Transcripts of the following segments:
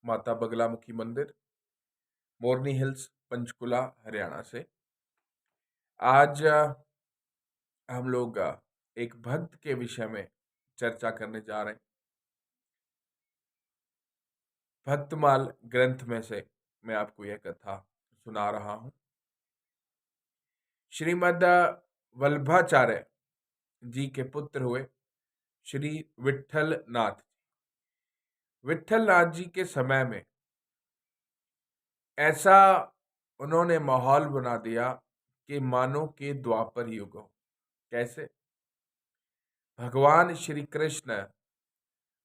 माता बगलामुखी मंदिर, मोरनी हिल्स, पंचकुला, हरियाणा से। आज हम लोग एक भक्त के विषय में चर्चा करने जा रहे हैं। भक्तमाल ग्रंथ में से मैं आपको यह कथा सुना रहा हूं। श्रीमद् वल्लभाचार्य जी के पुत्र हुए श्री विट्ठल नाथ। विट्ठल नाथ जी के समय में ऐसा उन्होंने माहौल बना दिया कि मानो के द्वापर युग हो। कैसे? भगवान श्री कृष्ण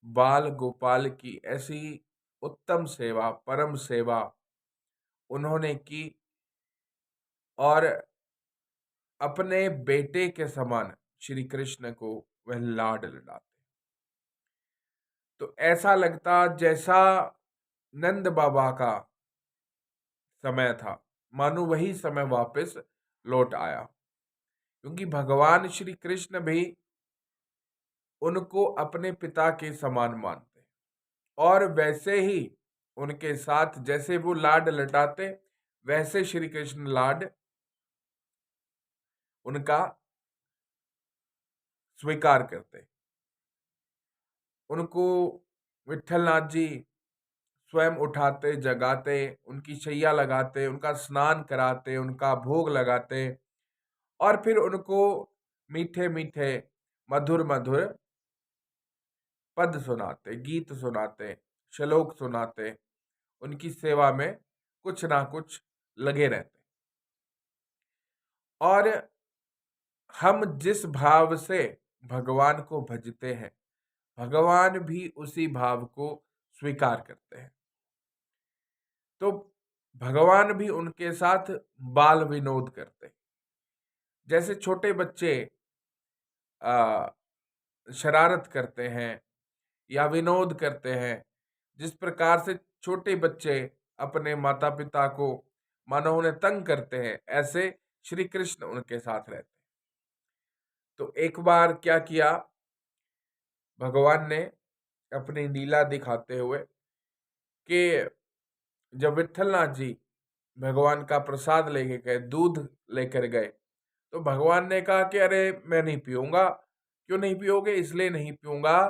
बाल गोपाल की ऐसी उत्तम सेवा, परम सेवा उन्होंने की और अपने बेटे के समान श्री कृष्ण को वह लाड लडाते। तो ऐसा लगता जैसा नंद बाबा का समय था, मानो वही समय वापस लौट आया, क्योंकि भगवान श्री कृष्ण भी उनको अपने पिता के समान मानते और वैसे ही उनके साथ जैसे वो लाड लटाते वैसे श्री कृष्ण लाड उनका स्वीकार करते। उनको विट्ठलनाथ जी स्वयं उठाते, जगाते, उनकी शैया लगाते, उनका स्नान कराते, उनका भोग लगाते और फिर उनको मीठे मीठे मधुर मधुर पद सुनाते, गीत सुनाते, श्लोक सुनाते, उनकी सेवा में कुछ ना कुछ लगे रहते। और हम जिस भाव से भगवान को भजते हैं, भगवान भी उसी भाव को स्वीकार करते हैं। तो भगवान भी उनके साथ बाल विनोद करते हैं। जैसे छोटे बच्चे शरारत करते हैं या विनोद करते हैं, जिस प्रकार से छोटे बच्चे अपने माता पिता को मानो उन्हें तंग करते हैं, ऐसे श्री कृष्ण उनके साथ रहते हैं। तो एक बार क्या किया भगवान ने अपनी लीला दिखाते हुए कि जब विट्ठलनाथ जी भगवान का प्रसाद लेके गए, दूध लेकर गए, तो भगवान ने कहा कि अरे मैं नहीं पीऊंगा। क्यों नहीं पियोगे? इसलिए नहीं पीऊंगा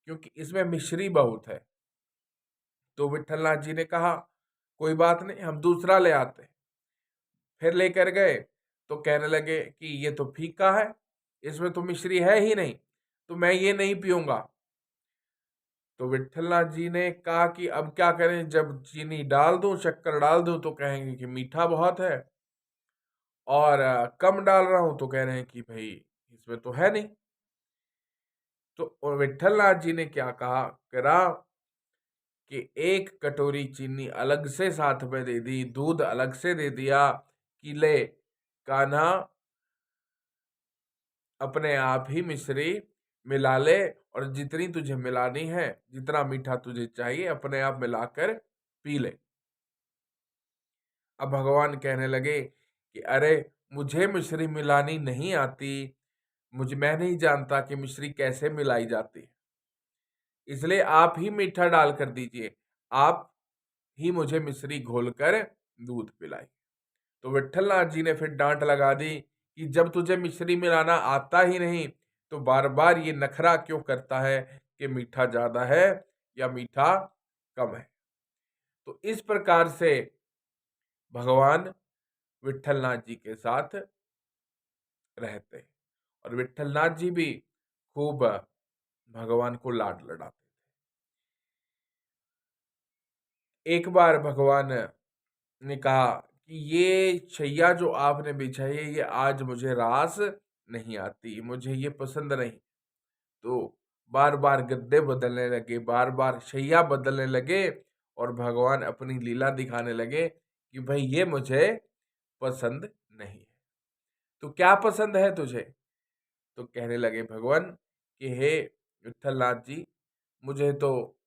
क्योंकि इसमें मिश्री बहुत है। तो विट्ठलनाथ जी ने कहा कोई बात नहीं, हम दूसरा ले आते। फिर लेकर गए तो कहने लगे कि ये तो फीका है, इसमें तो मिश्री है ही नहीं, तो मैं ये नहीं पीऊंगा। तो विट्ठलनाथ जी ने कहा कि अब क्या करें, जब चीनी डाल दूं, शक्कर डाल दूं तो कहेंगे कि मीठा बहुत है, और कम डाल रहा हूं तो कह रहे हैं कि भाई इसमें तो है नहीं। तो विट्ठलनाथ जी ने क्या करा कि एक कटोरी चीनी अलग से साथ में दे दी, दूध अलग से दे दिया कि ले कान्हा, अपने आप ही मिश्री मिला ले और जितनी तुझे मिलानी है, जितना मीठा तुझे चाहिए, अपने आप मिलाकर पी ले। अब भगवान कहने लगे कि अरे मुझे मिश्री मिलानी नहीं आती, मैं नहीं जानता कि मिश्री कैसे मिलाई जाती है, इसलिए आप ही मीठा डाल कर दीजिए, आप ही मुझे मिश्री घोलकर दूध पिलाई। तो विट्ठलनाथ जी ने फिर डांट लगा दी कि जब तुझे मिश्री मिलाना आता ही नहीं तो बार बार ये नखरा क्यों करता है कि मीठा ज्यादा है या मीठा कम है। तो इस प्रकार से भगवान विट्ठलनाथ जी के साथ रहते हैं और विट्ठलनाथ जी भी खूब भगवान को लाड लड़ाते थे। एक बार भगवान ने कहा कि ये छैया जो आपने बिछाई है, ये आज मुझे रास नहीं आती, मुझे ये पसंद नहीं। तो बार बार गद्दे बदलने लगे, बार बार शैया बदलने लगे और भगवान अपनी लीला दिखाने लगे कि भाई ये मुझे पसंद नहीं है। तो क्या पसंद है तुझे? तो कहने लगे भगवान कि हे विट्ठलनाथ जी, मुझे तो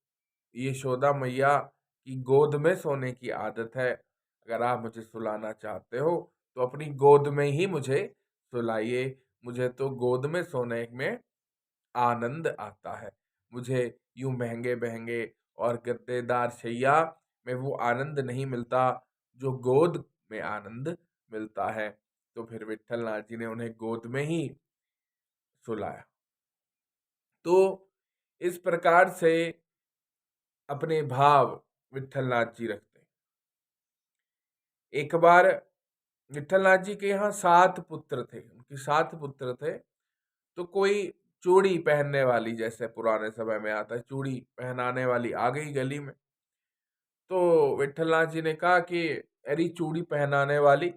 यशोदा मैया की गोद में सोने की आदत है। अगर आप मुझे सुलाना चाहते हो तो अपनी गोद में ही मुझे सुलाइए, मुझे तो गोद में सोने में आनंद आता है। मुझे यूं महंगे महंगे और गद्देदार शैया में वो आनंद नहीं मिलता जो गोद में आनंद मिलता है। तो फिर विट्ठलनाथ जी ने उन्हें गोद में ही सुलाया। तो इस प्रकार से अपने भाव विट्ठलनाथ जी रखते हैं। एक बार विट्ठलनाथ जी के यहाँ 7 पुत्र थे, उनके 7 पुत्र थे। तो कोई चूड़ी पहनने वाली, जैसे पुराने समय में आता है चूड़ी पहनाने वाली, आ गई गली में। तो विट्ठलनाथ जी ने कहा कि अरे चूड़ी पहनाने वाली,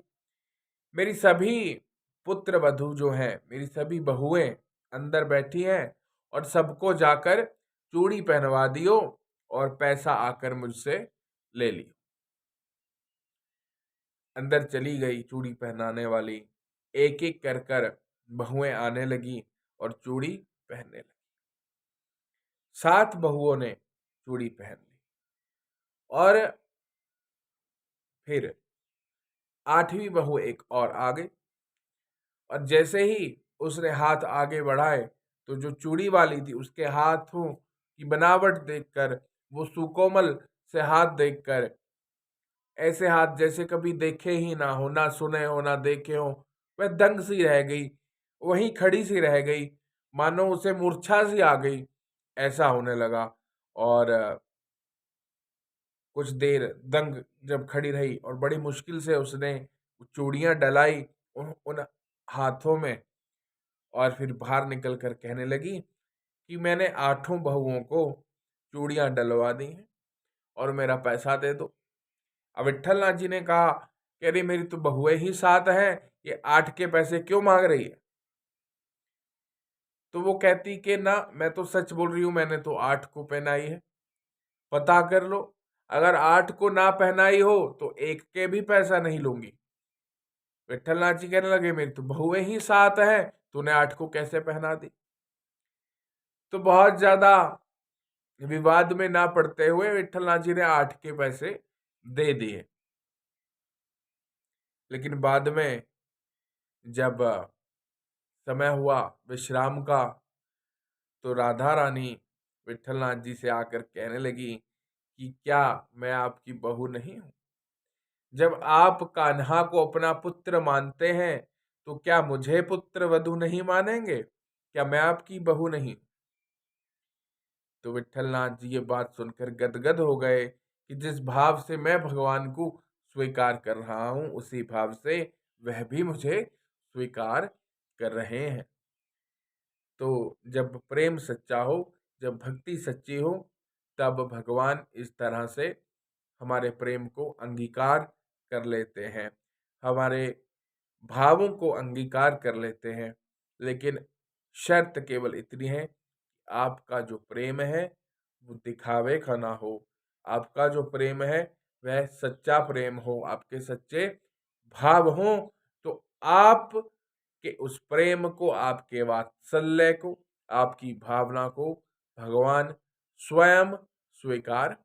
मेरी सभी पुत्र वधू जो हैं, मेरी सभी बहुएं अंदर बैठी हैं और सबको जाकर चूड़ी पहनवा दियो और पैसा आकर मुझसे ले लियो। अंदर चली गई चूड़ी पहनाने वाली, एक एक कर कर बहुएं आने लगी और चूड़ी पहनने लगी। 7 बहुओं ने चूड़ी पहन ली और फिर 8वीं बहू एक और आ गई और जैसे ही उसने हाथ आगे बढ़ाए तो जो चूड़ी वाली थी उसके हाथों की बनावट देखकर, वो सुकोमल से हाथ देखकर, ऐसे हाथ जैसे कभी देखे ही ना हो, ना सुने हो, ना देखे हो, वह दंग सी रह गई, वहीं खड़ी सी रह गई, मानो उसे मूर्छा सी आ गई, ऐसा होने लगा। और कुछ देर दंग जब खड़ी रही और बड़ी मुश्किल से उसने चूड़ियां डलाई उन हाथों में, और फिर बाहर निकल कर कहने लगी कि मैंने 8 बहुओं को चूड़ियां डलवा दी हैं और मेरा पैसा दे दो। अब विट्ठलनाथ जी ने कहा कि अरे मेरी तो बहुएं ही 7 हैं, ये 8 के पैसे क्यों मांग रही है? तो वो कहती कि ना, मैं तो सच बोल रही हूं, मैंने तो 8 को पहनाई है, पता कर लो, अगर 8 को ना पहनाई हो तो एक के भी पैसा नहीं लूंगी। विट्ठलनाथ जी कहने लगे मेरी तो बहुएं ही 7 हैं, तूने 8 को कैसे पहना दी? तो बहुत ज्यादा विवाद में ना पड़ते हुए विट्ठलनाथ जी ने 8 के पैसे दे दिए। लेकिन बाद में जब समय हुआ विश्राम का, तो राधा रानी विट्ठलनाथ जी से आकर कहने लगी कि क्या मैं आपकी बहू नहीं हूं? जब आप कान्हा को अपना पुत्र मानते हैं तो क्या मुझे पुत्र वधू नहीं मानेंगे? क्या मैं आपकी बहू नहीं? तो विट्ठलनाथ जी ये बात सुनकर गदगद हो गए कि जिस भाव से मैं भगवान को स्वीकार कर रहा हूं, उसी भाव से वह भी मुझे स्वीकार कर रहे हैं। तो जब प्रेम सच्चा हो, जब भक्ति सच्ची हो, तब भगवान इस तरह से हमारे प्रेम को अंगीकार कर लेते हैं, हमारे भावों को अंगीकार कर लेते हैं। लेकिन शर्त केवल इतनी है, आपका जो प्रेम है वो दिखावे का ना हो, आपका जो प्रेम है वह सच्चा प्रेम हो, आपके सच्चे भाव हो। तो आप के उस प्रेम को, आपके वात्सल्य को, आपकी भावना को भगवान स्वयं स्वीकार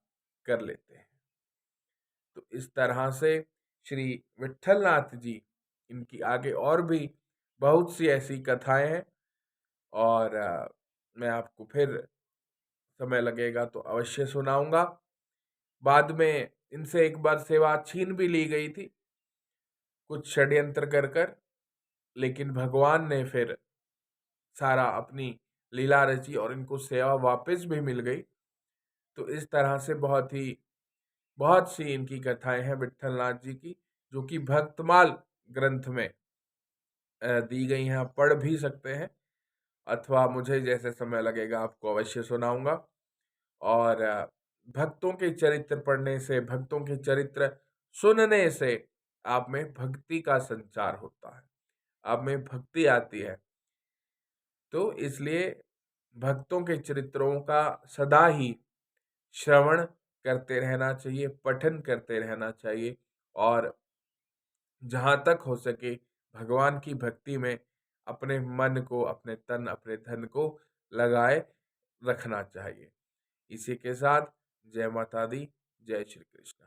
कर लेते हैं। तो इस तरह से श्री विट्ठलनाथ जी, इनकी आगे और भी बहुत सी ऐसी कथाएं हैं और मैं आपको फिर समय लगेगा तो अवश्य सुनाऊंगा। बाद में इनसे एक बार सेवा छीन भी ली गई थी कुछ षड्यंत्र कर कर, लेकिन भगवान ने फिर सारा अपनी लीला रची और इनको सेवा वापस भी मिल गई। तो इस तरह से बहुत सी इनकी कथाएं हैं विट्ठलनाथ जी की, जो कि भक्तमाल ग्रंथ में दी गई हैं। आप पढ़ भी सकते हैं, अथवा मुझे जैसे समय लगेगा आपको अवश्य सुनाऊंगा। और भक्तों के चरित्र पढ़ने से, भक्तों के चरित्र सुनने से आप में भक्ति का संचार होता है, आप में भक्ति आती है। तो इसलिए भक्तों के चरित्रों का सदा ही श्रवण करते रहना चाहिए, पठन करते रहना चाहिए और जहाँ तक हो सके भगवान की भक्ति में अपने मन को, अपने तन, अपने धन को लगाए रखना चाहिए। इसी के साथ जय माता दी, जय श्री कृष्ण।